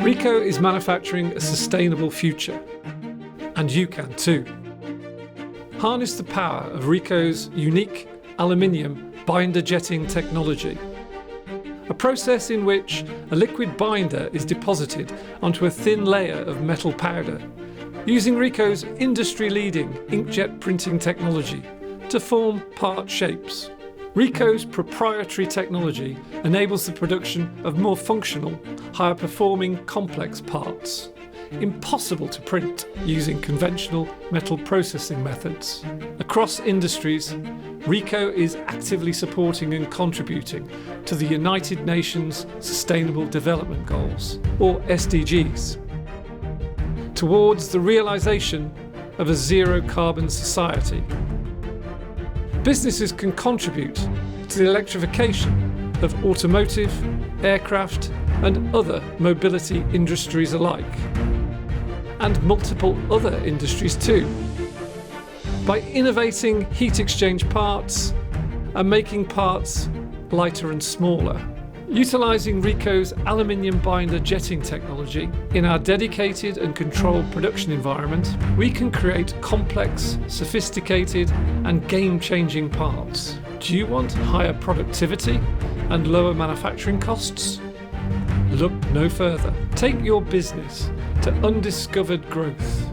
Ricoh is manufacturing a sustainable future, and you can too. Harness the power of Ricoh's unique aluminium binder jetting technology, a process in which a liquid binder is deposited onto a thin layer of metal powder, using Ricoh's industry-leading inkjet printing technology to form part shapes. Ricoh's proprietary technology enables the production of more functional, higher-performing complex parts, impossible to print using conventional metal processing methods. Across industries, Ricoh is actively supporting and contributing to the United Nations Sustainable Development Goals, or SDGs, towards the realisation of a zero-carbon society. Businesses can contribute to the electrification of automotive, aircraft and other mobility industries alike, and multiple other industries too, by innovating heat exchange parts and making parts lighter and smaller. Utilising Ricoh's aluminium binder jetting technology in our dedicated and controlled production environment, we can create complex, sophisticated and game-changing parts. Do you want higher productivity and lower manufacturing costs? Look no further. Take your business to undiscovered growth.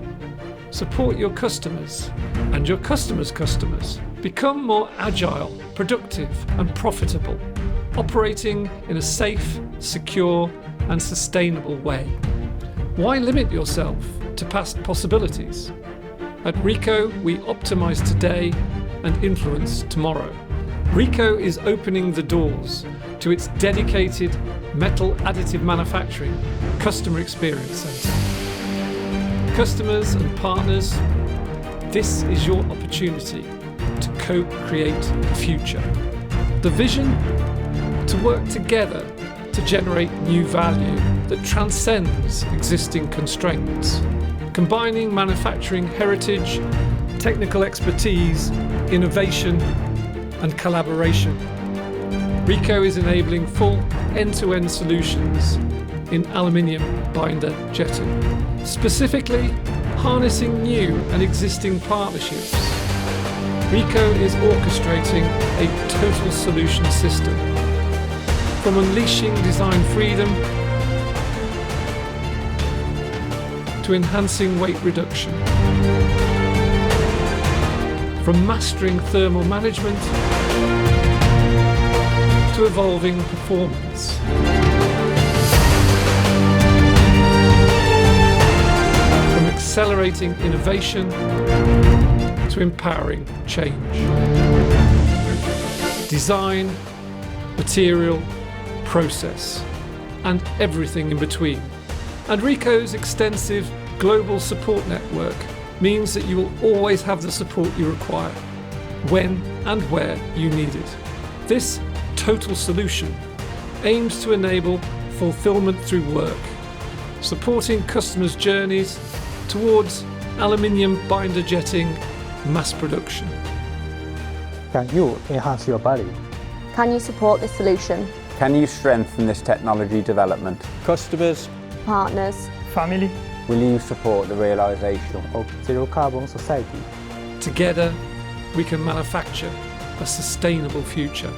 Support your customers and your customers' customers. Become more agile, productive and profitable, operating in a safe, secure and sustainable way. Why limit yourself to past possibilities? At Ricoh, we optimise today and influence tomorrow. Ricoh is opening the doors to its dedicated metal additive manufacturing customer experience centre. Customers and partners, this is your opportunity to co-create the future. The vision? To work together to generate new value that transcends existing constraints, combining manufacturing heritage, technical expertise, innovation and collaboration. Ricoh is enabling full end-to-end solutions in aluminium binder jetting, specifically harnessing new and existing partnerships. Ricoh is orchestrating a total solution system, from unleashing design freedom to enhancing weight reduction, from mastering thermal management to evolving performance, from accelerating innovation to empowering change. Design, material, process, and everything in between. And Ricoh's extensive global support network means that you will always have the support you require, when and where you need it. This total solution aims to enable fulfillment through work, supporting customers' journeys towards aluminium binder jetting mass production. Can you enhance your value? Can you support this solution? Can you strengthen this technology development? Customers, Partners, family. Will you support the realisation of zero-carbon society? Together, we can manufacture a sustainable future.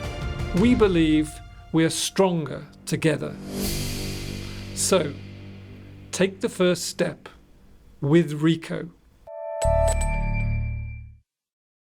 We believe we are stronger together. So, take the first step with Ricoh.